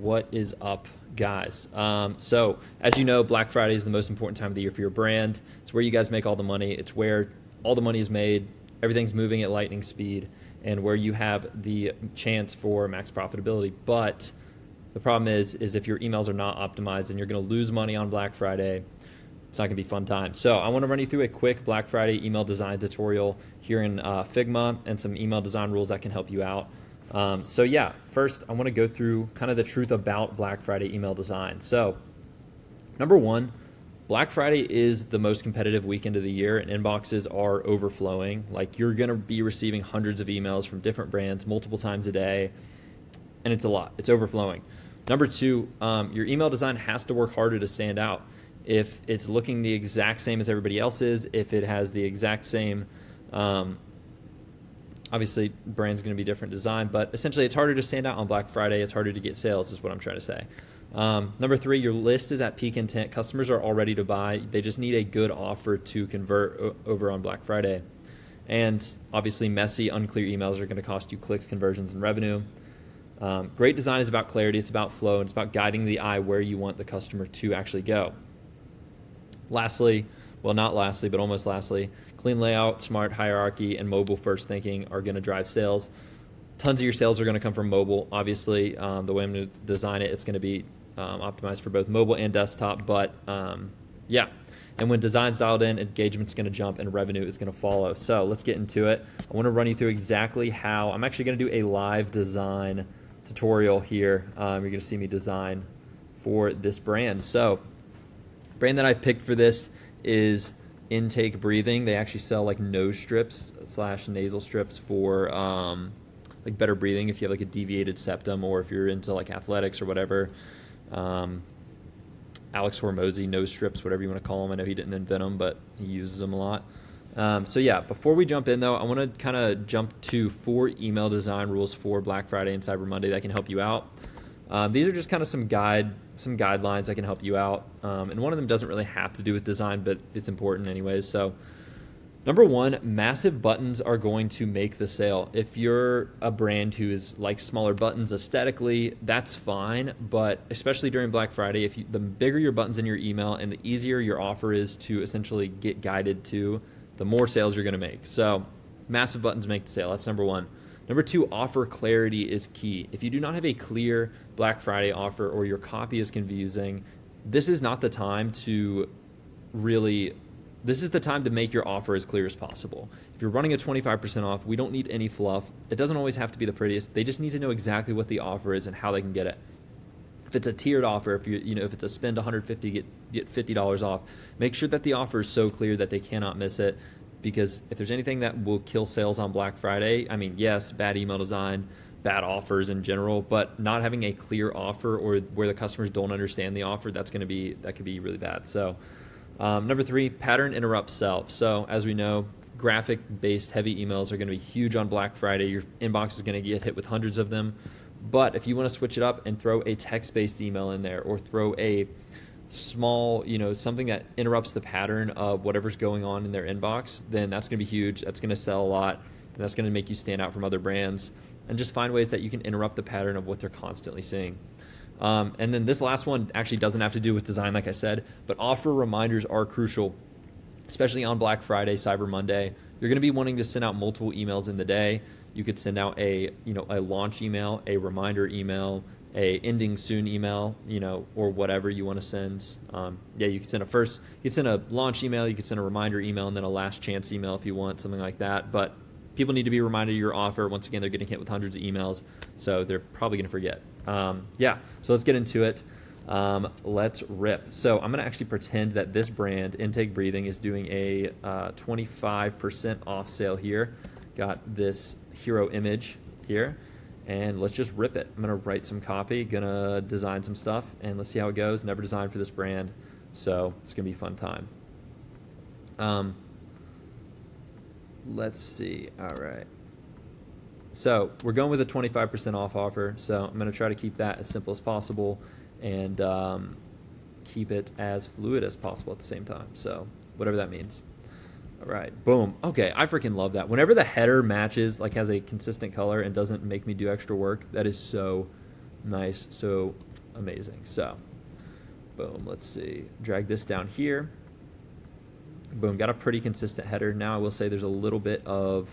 What is up, guys? So, as you know, Black Friday is the most important time of the year for your brand. It's where you guys make all the money. It's where all the money is made. Everything's moving at lightning speed, and where you have the chance for max profitability. But the problem is if your emails are not optimized, and you're going to lose money on Black Friday. It's not going to be fun time. So I want to run you through a quick Black Friday email design tutorial here in Figma and some email design rules that can help you out. So yeah, first I want to go through kind of the truth about Black Friday email design. So number one, Black Friday is the most competitive weekend of the year, and inboxes are overflowing. Like, you're going to be receiving hundreds of emails from different brands multiple times a day, and it's a lot. It's overflowing. Number two, your email design has to work harder to stand out. If it's looking the exact same as everybody else's, if it has the exact same, obviously brand's going to be different design, but essentially it's harder to stand out on Black Friday. It's harder to get sales is what I'm trying to say. Number three, your list is at peak intent. Customers are all ready to buy. They just need a good offer to convert over on Black Friday. And obviously messy, unclear emails are going to cost you clicks, conversions, and revenue. Great design is about clarity. It's about flow. And it's about guiding the eye where you want the customer to actually go. Lastly, well, not lastly, but almost lastly, clean layout, smart hierarchy, and mobile first thinking are going to drive sales. Tons of your sales are going to come from mobile. Obviously, the way I'm going to design it, it's going to be optimized for both mobile and desktop. But yeah, and when design's dialed in, engagement's going to jump and revenue is going to follow. So let's get into it. I want to run you through exactly how I'm actually going to do a live design tutorial here. You're going to see me design for this brand. So brand that I've picked for this is Intake Breathing. They actually sell like nose strips / nasal strips for like better breathing if you have like a deviated septum, or if you're into like athletics or whatever. Alex Hormozy nose strips, whatever you want to call them. I know he didn't invent them, but he uses them a lot. So yeah, before we jump in though, I want to kind of jump to 4 email design rules for Black Friday and Cyber Monday that can help you out. These are just kind of some guidelines that can help you out. And one of them doesn't really have to do with design, but it's important anyways. So number one, massive buttons are going to make the sale. If you're a brand who is like smaller buttons aesthetically, that's fine. But especially during Black Friday, the bigger your buttons in your email and the easier your offer is to essentially get guided to, the more sales you're going to make. So massive buttons make the sale. That's number one. Number two, offer clarity is key. If you do not have a clear Black Friday offer, or your copy is confusing, this is not the time to this is the time to make your offer as clear as possible. If you're running a 25% off, we don't need any fluff. It doesn't always have to be the prettiest. They just need to know exactly what the offer is and how they can get it. If it's a tiered offer, if it's a spend $150, get $50 off, make sure that the offer is so clear that they cannot miss it. Because if there's anything that will kill sales on Black Friday, I mean, yes, bad email design, bad offers in general, but not having a clear offer, or where the customers don't understand the offer, that could be really bad. So number three, pattern interrupts sell. So as we know, graphic-based heavy emails are going to be huge on Black Friday. Your inbox is going to get hit with hundreds of them. But if you want to switch it up and throw a text-based email in there, or throw a small, something that interrupts the pattern of whatever's going on in their inbox, then that's going to be huge. That's going to sell a lot, and that's going to make you stand out from other brands. And just find ways that you can interrupt the pattern of what they're constantly seeing. And then this last one actually doesn't have to do with design, like I said, but offer reminders are crucial, especially on Black Friday, Cyber Monday. You're going to be wanting to send out multiple emails in the day. You could send out a launch email, a reminder email, a ending soon email, or whatever you want to send. You could send a launch email, you could send a reminder email, and then a last chance email if you want, something like that. But people need to be reminded of your offer. Once again, they're getting hit with hundreds of emails, so they're probably going to forget. So let's get into it. Let's rip. So I'm going to actually pretend that this brand, Intake Breathing, is doing a 25% off sale here. Got this hero image here. And let's just rip it. I'm going to write some copy, going to design some stuff, and let's see how it goes. Never designed for this brand, so it's going to be a fun time. Let's see. All right. So we're going with a 25% off offer, so I'm going to try to keep that as simple as possible and keep it as fluid as possible at the same time, so whatever that means. All right, boom. Okay, I freaking love that. Whenever the header matches, like has a consistent color and doesn't make me do extra work, that is so nice. So amazing. So boom, let's see, drag this down here. Boom, got a pretty consistent header. Now I will say there's a little bit of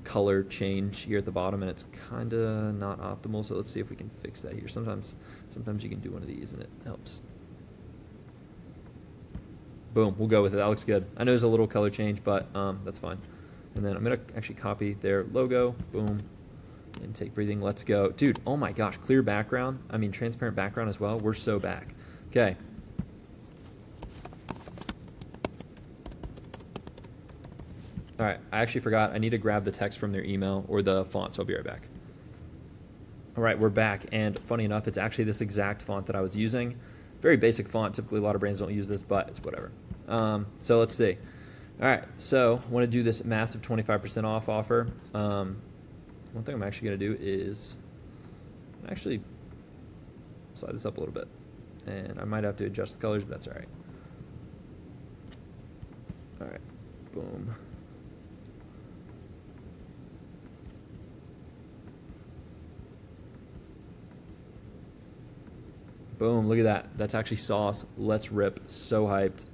color change here at the bottom, and it's kind of not optimal. So let's see if we can fix that here. Sometimes you can do one of these and it helps. Boom, we'll go with it. That looks good. I know there's a little color change, but that's fine. And then I'm gonna actually copy their logo. Boom, and take breathing. Let's go, dude. Oh my gosh, clear background. I mean, transparent background as well. We're so back. Okay. All right, I actually forgot. I need to grab the text from their email or the font, so I'll be right back. All right, we're back, and funny enough, it's actually this exact font that I was using. Very basic font. Typically, a lot of brands don't use this, but it's whatever. So let's see. All right, so I want to do this massive 25% off offer. One thing I'm actually going to do is actually slide this up a little bit, and I might have to adjust the colors, but that's all right. All right, boom. Boom, look at that. That's actually sauce. Let's rip. So hyped.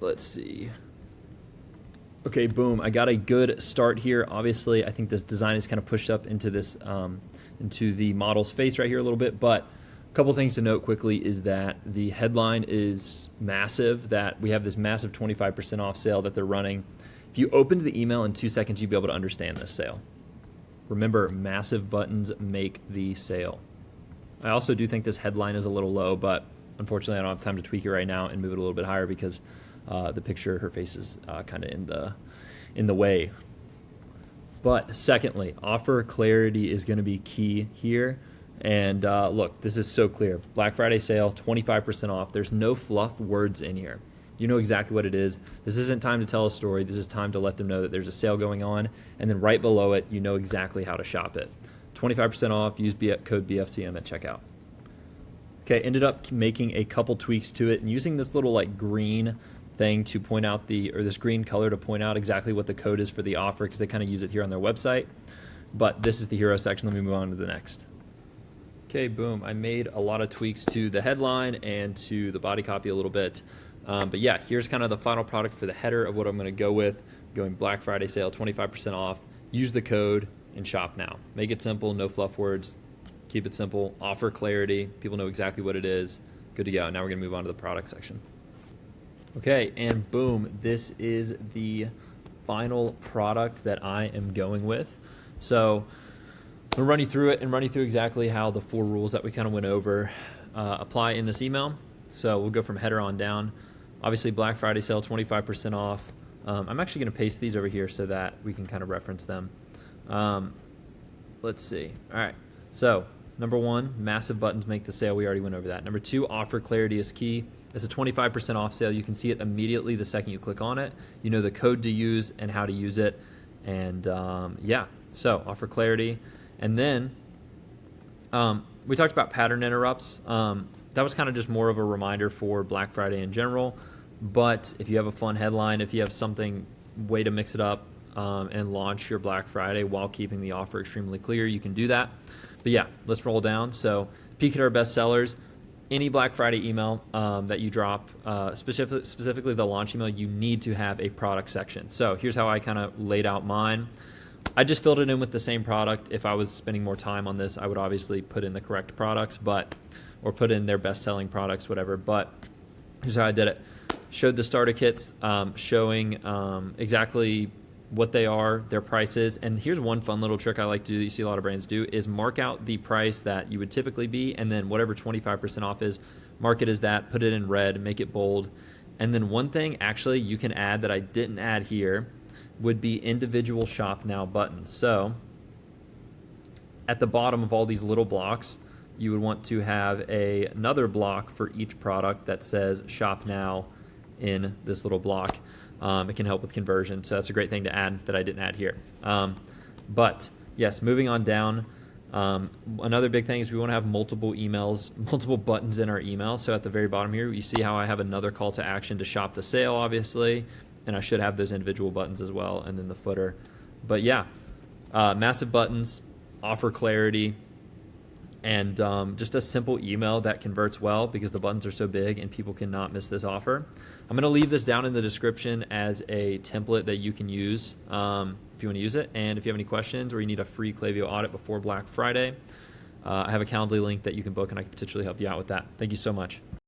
Let's see. Okay, boom. I got a good start here. Obviously, I think this design is kind of pushed up into this, into the model's face right here a little bit. But a couple things to note quickly is that the headline is massive, that we have this massive 25% off sale that they're running. If you opened the email in 2 seconds, you'd be able to understand this sale. Remember, massive buttons make the sale. I also do think this headline is a little low, but unfortunately I don't have time to tweak it right now and move it a little bit higher because the picture, her face is kind of in the way. But secondly, offer clarity is going to be key here. And look, this is so clear. Black Friday sale, 25% off. There's no fluff words in here. You know exactly what it is. This isn't time to tell a story. This is time to let them know that there's a sale going on. And then right below it, you know exactly how to shop it. 25% off, use code BFCM at checkout. Okay, ended up making a couple tweaks to it and using this little like green thing to point out this green color to point out exactly what the code is for the offer, because they kind of use it here on their website. But this is the hero section. Let me move on to the next. Okay, boom. I made a lot of tweaks to the headline and to the body copy a little bit. But yeah, here's kind of the final product for the header of what I'm going to go with. Going Black Friday sale, 25% off. Use the code and shop now. Make it simple, no fluff words. Keep it simple. Offer clarity. People know exactly what it is. Good to go. Now we're going to move on to the product section. Okay, and boom, this is the final product that I am going with. So I'm going to run you through it and run you through exactly how the 4 rules that we kind of went over apply in this email. So we'll go from header on down. Obviously, Black Friday sale, 25% off. I'm actually going to paste these over here so that we can kind of reference them. Let's see. All right. So number 1, massive buttons make the sale. We already went over that. Number 2, offer clarity is key. It's a 25% off sale. You can see it immediately the second you click on it. You know the code to use and how to use it. And yeah, so offer clarity. And then we talked about pattern interrupts. That was kind of just more of a reminder for Black Friday in general. But if you have a fun headline, if you have something, way to mix it up and launch your Black Friday while keeping the offer extremely clear, you can do that. But yeah, let's roll down. So peek at our best sellers. Any Black Friday email that you drop, specifically the launch email, you need to have a product section. So here's how I kind of laid out mine. I just filled it in with the same product. If I was spending more time on this, I would obviously put in the correct products, or put in their best-selling products, whatever. But here's how I did it. Showed the starter kits, showing exactly what they are, their prices. And here's one fun little trick I like to do that you see a lot of brands do is mark out the price that you would typically be, and then whatever 25% off is, mark it as that, put it in red, make it bold. And then one thing actually you can add that I didn't add here would be individual shop now buttons. So at the bottom of all these little blocks, you would want to have another block for each product that says shop now in this little block. It can help with conversion, so that's a great thing to add that I didn't add here. But yes, moving on down, another big thing is we want to have multiple emails, multiple buttons in our email. So at the very bottom here, you see how I have another call to action to shop the sale, obviously, and I should have those individual buttons as well, and then the footer. But yeah, massive buttons, offer clarity, and just a simple email that converts well because the buttons are so big and people cannot miss this offer. I'm going to leave this down in the description as a template that you can use if you want to use it. And if you have any questions or you need a free Klaviyo audit before Black Friday, I have a Calendly link that you can book, and I can potentially help you out with that. Thank you so much.